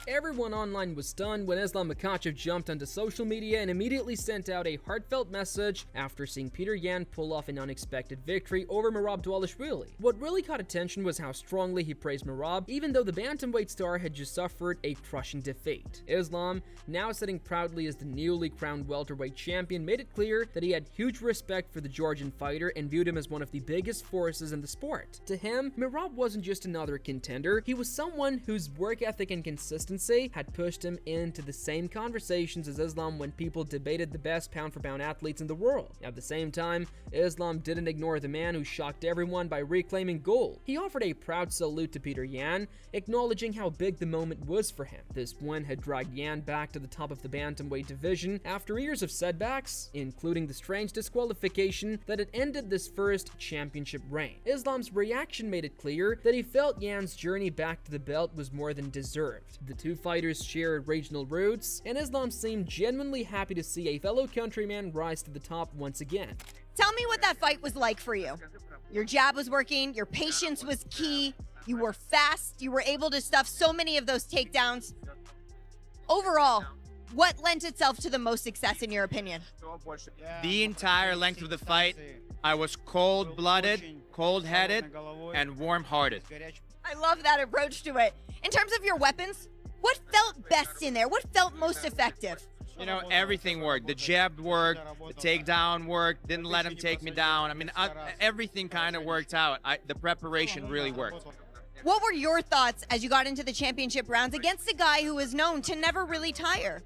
Everyone online was stunned when Islam Makhachev jumped onto social media and immediately sent out a heartfelt message after seeing Petr Yan pull off an unexpected victory over Merab. What really caught attention was how strongly he praised Merab, even though the bantamweight star had just suffered a crushing defeat. Islam, now sitting proudly as the newly crowned welterweight champion, made it clear that he had huge respect for the Georgian fighter and viewed him as one of the biggest forces in the sport. To him, Merab wasn't just another contender, he was someone whose work ethic and consistency had pushed him into the same conversations as Islam when people debated the best pound-for-pound athletes in the world. At the same time, Islam didn't ignore the man who shocked everyone by reclaiming gold. He offered a proud salute to Petr Yan, acknowledging how big the moment was for him. This win had dragged Yan back to the top of the bantamweight division after years of setbacks, including the strange disqualification that had ended this first championship reign. Islam's reaction made it clear that he felt Yan's journey back to the belt was more than deserved. The two fighters shared regional roots, and Islam seemed genuinely happy to see a fellow countryman rise to the top once again. Tell me what that fight was like for you. Your jab was working, your patience was key, you were fast, you were able to stuff so many of those takedowns. Overall, what lent itself to the most success in your opinion? The entire length of the fight, I was cold-blooded, cold-headed, and warm-hearted. I love that approach to it. In terms of your weapons, what felt best in there? What felt most effective? You know, everything worked. The jab worked, the takedown worked, didn't let him take me down. I mean, everything kind of worked out. The preparation really worked. What were your thoughts as you got into the championship rounds against a guy who is known to never really tire?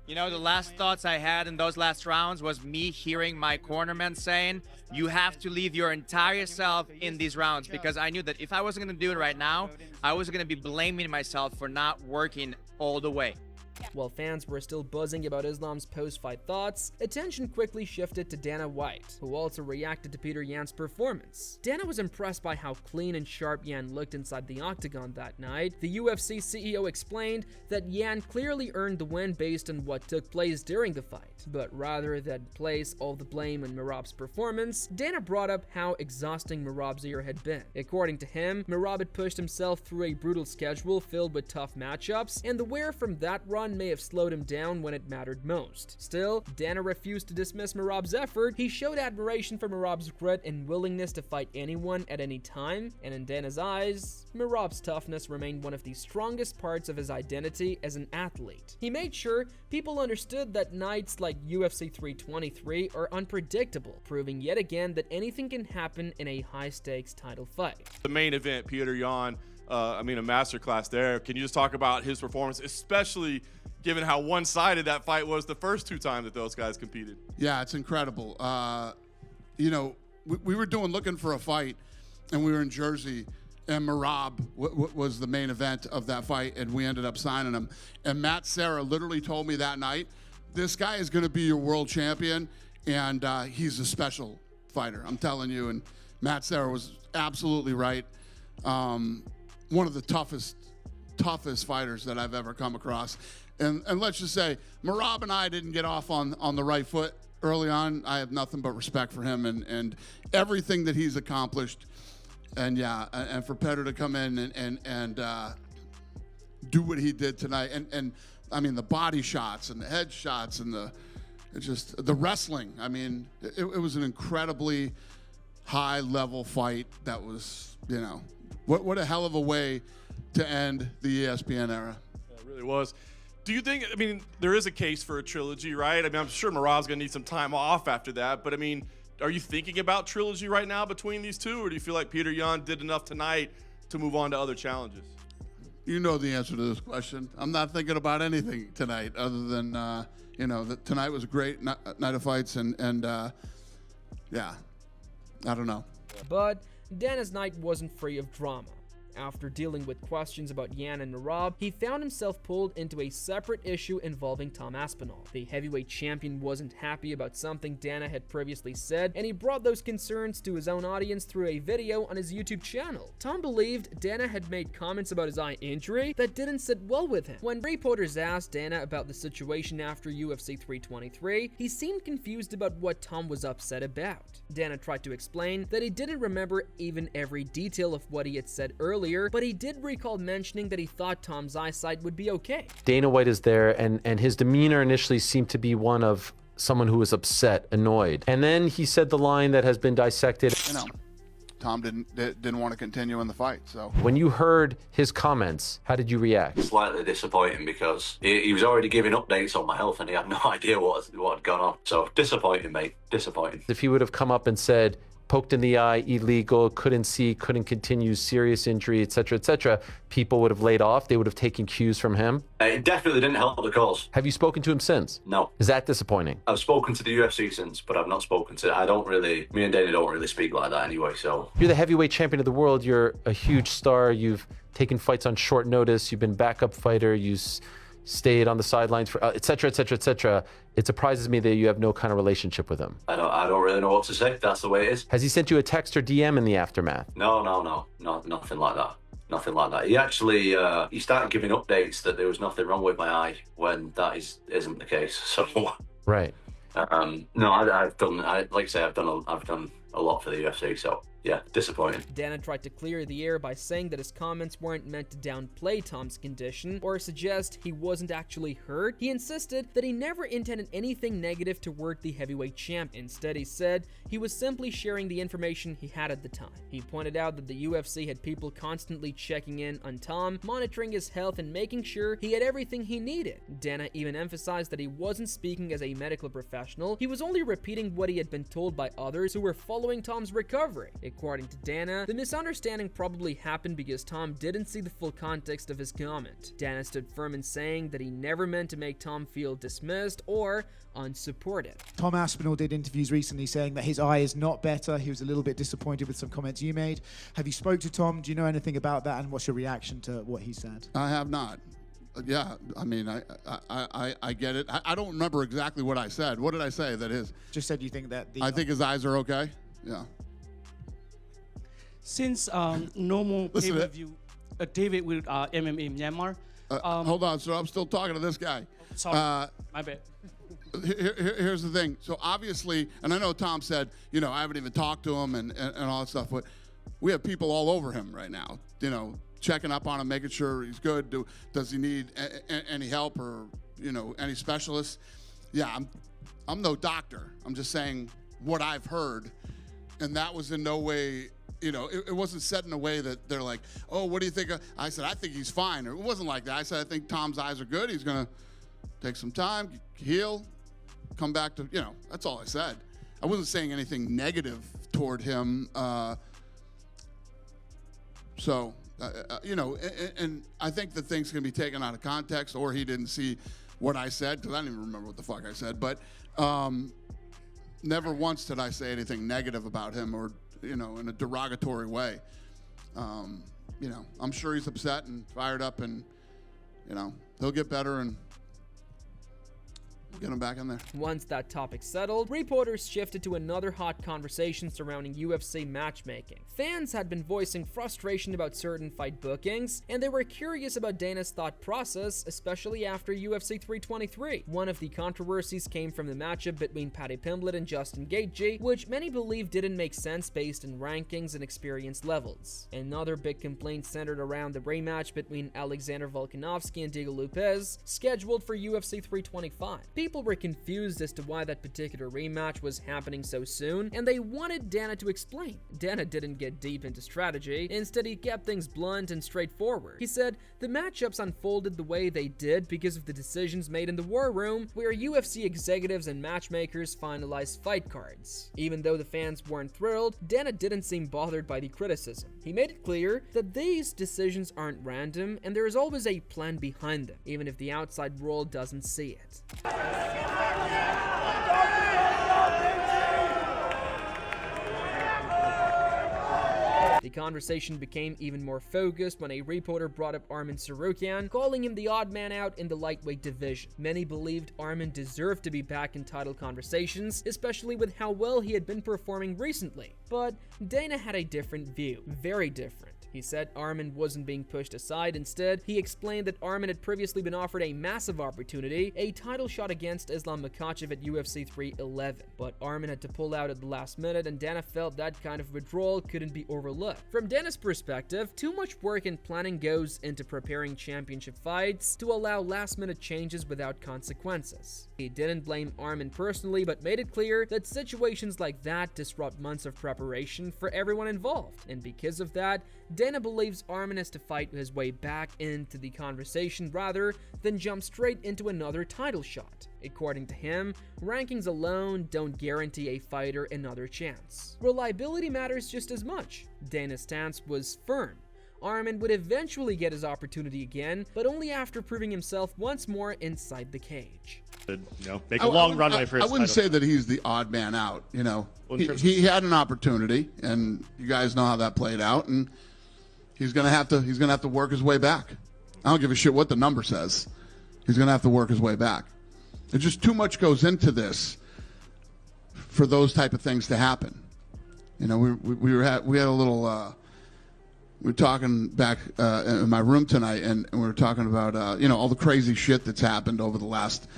You know, the last thoughts I had in those last rounds was me hearing my cornerman saying, you have to leave your entire self in these rounds, because I knew that if I wasn't going to do it right now, I was going to be blaming myself for not working all the way. While fans were still buzzing about Islam's post-fight thoughts, attention quickly shifted to Dana White, who also reacted to Petr Yan's performance. Dana was impressed by how clean and sharp Yan looked inside the octagon that night. The UFC CEO explained that Yan clearly earned the win based on what took place during the fight, but rather than place all the blame on Merab's performance, Dana brought up how exhausting Merab's year had been. According to him, Merab had pushed himself through a brutal schedule filled with tough matchups, and the wear from that run may have slowed him down when it mattered most. Still, Dana refused to dismiss Merab's effort. He showed admiration for Merab's grit and willingness to fight anyone at any time, and in Dana's eyes, Merab's toughness remained one of the strongest parts of his identity as an athlete. He made sure people understood that nights like UFC 323 are unpredictable, proving yet again that anything can happen in a high-stakes title fight. The main event, Petr Yan, a masterclass there. Can you just talk about his performance, especially given how one-sided that fight was the first two times that those guys competed? Yeah, it's incredible. You know, we were looking for a fight, and we were in Jersey, and Merab was the main event of that fight, and we ended up signing him. And Matt Serra literally told me that night, this guy is going to be your world champion, and he's a special fighter, I'm telling you. And Matt Serra was absolutely right. One of the toughest fighters that I've ever come across. And let's just say, Merab and I didn't get off on the right foot early on. I have nothing but respect for him and everything that he's accomplished. And yeah, and for Petr to come in and do what he did tonight. And I mean, the body shots and the head shots and the wrestling. I mean, it was an incredibly high-level fight that was, you know, what a hell of a way to end the ESPN era. Yeah, it really was. Do you think, I mean, there is a case for a trilogy, right? I mean, I'm sure Merab's going to need some time off after that, but I mean, are you thinking about trilogy right now between these two, or do you feel like Petr Yan did enough tonight to move on to other challenges? You know the answer to this question. I'm not thinking about anything tonight other than, you know, that tonight was a great night of fights, and yeah, I don't know. But Dana's night wasn't free of drama. After dealing with questions about Yan and Merab, he found himself pulled into a separate issue involving Tom Aspinall. The heavyweight champion wasn't happy about something Dana had previously said, and he brought those concerns to his own audience through a video on his YouTube channel. Tom believed Dana had made comments about his eye injury that didn't sit well with him. When reporters asked Dana about the situation after UFC 323, he seemed confused about what Tom was upset about. Dana tried to explain that he didn't remember even every detail of what he had said earlier earlier, but he did recall mentioning that he thought Tom's eyesight would be okay. Dana White is there, and his demeanor initially seemed to be one of someone who was upset, annoyed. And then he said the line that has been dissected. Tom didn't want to continue in the fight. So when you heard his comments, how did you react? Slightly disappointing because he was already giving updates on my health and he had no idea what had gone on. So disappointing, mate. Disappointing. If he would have come up and said, poked in the eye, illegal, couldn't see, couldn't continue, serious injury, etc., people would have laid off. They would have taken cues from him. It definitely didn't help the cause. Have you spoken to him since? No. Is that disappointing? I've spoken to the UFC since, but I've not spoken to... me and Dana don't really speak like that anyway, so... You're the heavyweight champion of the world. You're a huge star. You've taken fights on short notice. You've been backup fighter. You stayed on the sidelines for etc. It surprises me that you have no kind of relationship with him. I don't really know what to say. That's the way it is. Has he sent you a text or DM in the aftermath? No, nothing like that. Nothing like that. He actually he started giving updates that there was nothing wrong with my eye when that isn't the case. So right. No, I've done a lot for the UFC. So yeah, disappointing. Dana tried to clear the air by saying that his comments weren't meant to downplay Tom's condition or suggest he wasn't actually hurt. He insisted that he never intended anything negative toward the heavyweight champ. Instead, he said he was simply sharing the information he had at the time. He pointed out that the UFC had people constantly checking in on Tom, monitoring his health and making sure he had everything he needed. Dana even emphasized that he wasn't speaking as a medical professional. He was only repeating what he had been told by others who were following Tom's recovery. According to Dana, the misunderstanding probably happened because Tom didn't see the full context of his comment. Dana stood firm in saying that he never meant to make Tom feel dismissed or unsupported. Tom Aspinall did interviews recently saying that his eye is not better. He was a little bit disappointed with some comments you made. Have you spoke to Tom? Do you know anything about that, and what's your reaction to what he said? I have not. Yeah, I mean, I get it. I don't remember exactly what I said. What did I say? That is just said you think that I think his eyes are okay. Yeah. Since no more pay-per-view, David with MMA Myanmar. Hold on, sir. I'm still talking to this guy. Sorry, my bad. Here's the thing. So obviously, and I know Tom said, I haven't even talked to him and all that stuff, but we have people all over him right now, checking up on him, making sure he's good. Does he need any help or, any specialists? Yeah, I'm no doctor. I'm just saying what I've heard. And that was in no way, it wasn't said in a way that they're like, oh, what do you think? I said, I think he's fine. Or it wasn't like that. I said, I think Tom's eyes are good. He's going to take some time, heal, come back to, that's all I said. I wasn't saying anything negative toward him. And I think the things can be taken out of context, or he didn't see what I said, because I don't even remember what the fuck I said. But never once did I say anything negative about him or, in a derogatory way. I'm sure he's upset and fired up, and, he'll get better and get him back in there. Once that topic settled, reporters shifted to another hot conversation surrounding UFC matchmaking. Fans had been voicing frustration about certain fight bookings, and they were curious about Dana's thought process, especially after UFC 323. One of the controversies came from the matchup between Paddy Pimblett and Justin Gaethje, which many believe didn't make sense based on rankings and experience levels. Another big complaint centered around the rematch between Alexander Volkanovski and Diego Lopez, scheduled for UFC 325. People were confused as to why that particular rematch was happening so soon, and they wanted Dana to explain. Dana didn't get deep into strategy. Instead, he kept things blunt and straightforward. He said the matchups unfolded the way they did because of the decisions made in the war room, where UFC executives and matchmakers finalized fight cards. Even though the fans weren't thrilled, Dana didn't seem bothered by the criticism. He made it clear that these decisions aren't random, and there is always a plan behind them, even if the outside world doesn't see it. The conversation became even more focused when a reporter brought up Arman Tsarukyan, calling him the odd man out in the lightweight division. Many believed Arman deserved to be back in title conversations, especially with how well he had been performing recently. But Dana had a different view, very different. He said Arman wasn't being pushed aside. Instead, he explained that Arman had previously been offered a massive opportunity, a title shot against Islam Makhachev at UFC 311. But Arman had to pull out at the last minute, and Dana felt that kind of withdrawal couldn't be overlooked. From Dana's perspective, too much work and planning goes into preparing championship fights to allow last-minute changes without consequences. He didn't blame Armin personally, but made it clear that situations like that disrupt months of preparation for everyone involved. And because of that, Dana believes Armin has to fight his way back into the conversation rather than jump straight into another title shot. According to him, rankings alone don't guarantee a fighter another chance. Reliability matters just as much. Dana's stance was firm. Armin would eventually get his opportunity again, but only after proving himself once more inside the cage. Make a long runway for his I wouldn't title. say that he's the odd man out. Well, He had an opportunity, and you guys know how that played out, and he's gonna have to work his way back. I don't give a shit what the number says. He's gonna have to work his way back. There's just too much goes into this for those type of things to happen. We had a little. We were talking back in my room tonight, and we were talking about all the crazy shit that's happened over the last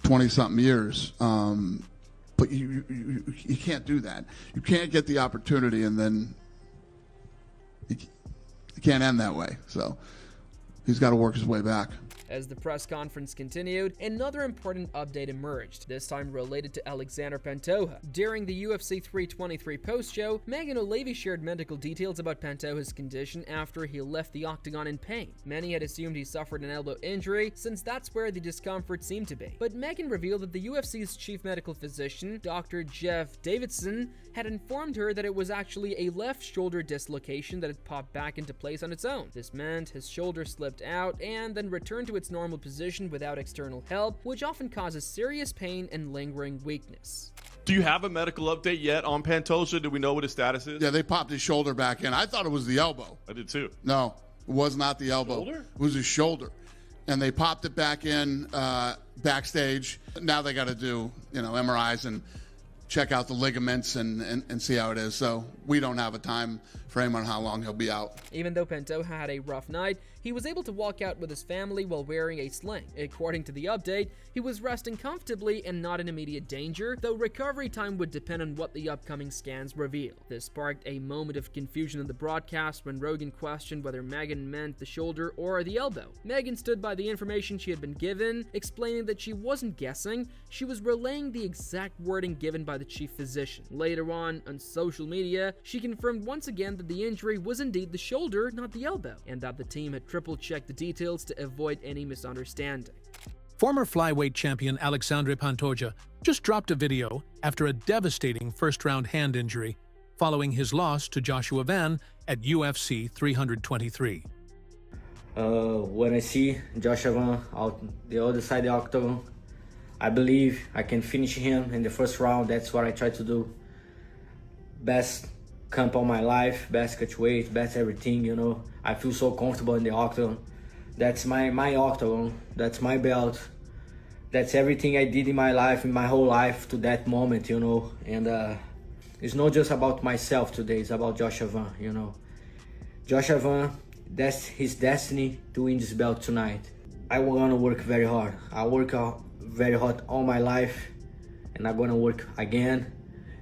20-something years. But you can't do that. You can't get the opportunity, and then you can't end that way. So he's got to work his way back. As the press conference continued, another important update emerged, this time related to Alexander Pantoja. During the UFC 323 post-show, Megan O'Leary shared medical details about Pantoja's condition after he left the octagon in pain. Many had assumed he suffered an elbow injury, since that's where the discomfort seemed to be. But Megan revealed that the UFC's chief medical physician, Dr. Jeff Davidson, had informed her that it was actually a left shoulder dislocation that had popped back into place on its own. This meant his shoulder slipped out and then returned to its normal position without external help, which often causes serious pain and lingering weakness. Do you have a medical update yet on Pantoja? Do we know what his status is? Yeah, they popped his shoulder back in. I thought it was the elbow. I did too. No, it was not the elbow. Shoulder? It was his shoulder. And they popped it back in backstage. Now they got to do, MRIs and check out the ligaments and see how it is. So we don't have a time frame on how long he'll be out. Even though Pantoja had a rough night, he was able to walk out with his family while wearing a sling. According to the update, he was resting comfortably and not in immediate danger, though recovery time would depend on what the upcoming scans reveal. This sparked a moment of confusion in the broadcast when Rogan questioned whether Megan meant the shoulder or the elbow. Megan stood by the information she had been given, explaining that she wasn't guessing, she was relaying the exact wording given by the chief physician. Later on social media, she confirmed once again that the injury was indeed the shoulder, not the elbow, and that the team had triple-checked the details to avoid any misunderstanding. Former flyweight champion Alexandre Pantoja just dropped a video after a devastating first-round hand injury following his loss to Joshua Van at UFC 323. When I see Joshua Van out the other side of the octagon, I believe I can finish him in the first round. That's what I try to do. Best camp of my life, best catch weight, best everything, I feel so comfortable in the octagon. That's my octagon, that's my belt. That's everything I did in my life, in my whole life to that moment, And it's not just about myself today, it's about Joshua Van, Joshua Van, that's his destiny to win this belt tonight. I want to work very hard. I work very hard all my life, and I'm gonna work again,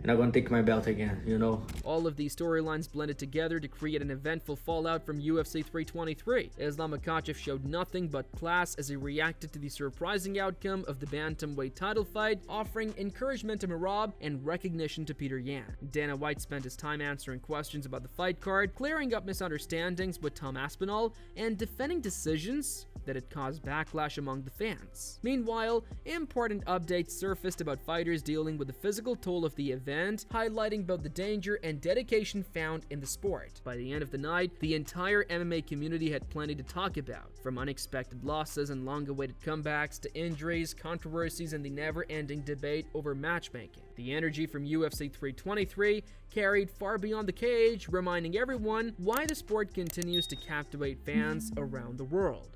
and I'm gonna take my belt again, All of these storylines blended together to create an eventful fallout from UFC 323. Islam Makhachev showed nothing but class as he reacted to the surprising outcome of the bantamweight title fight, offering encouragement to Merab and recognition to Petr Yan. Dana White spent his time answering questions about the fight card, clearing up misunderstandings with Tom Aspinall, and defending decisions that had caused backlash among the fans. Meanwhile, important updates surfaced about fighters dealing with the physical toll of the event, highlighting both the danger and dedication found in the sport. By the end of the night, the entire MMA community had plenty to talk about, from unexpected losses and long-awaited comebacks to injuries, controversies, and the never-ending debate over matchmaking. The energy from UFC 323 carried far beyond the cage, reminding everyone why the sport continues to captivate fans around the world.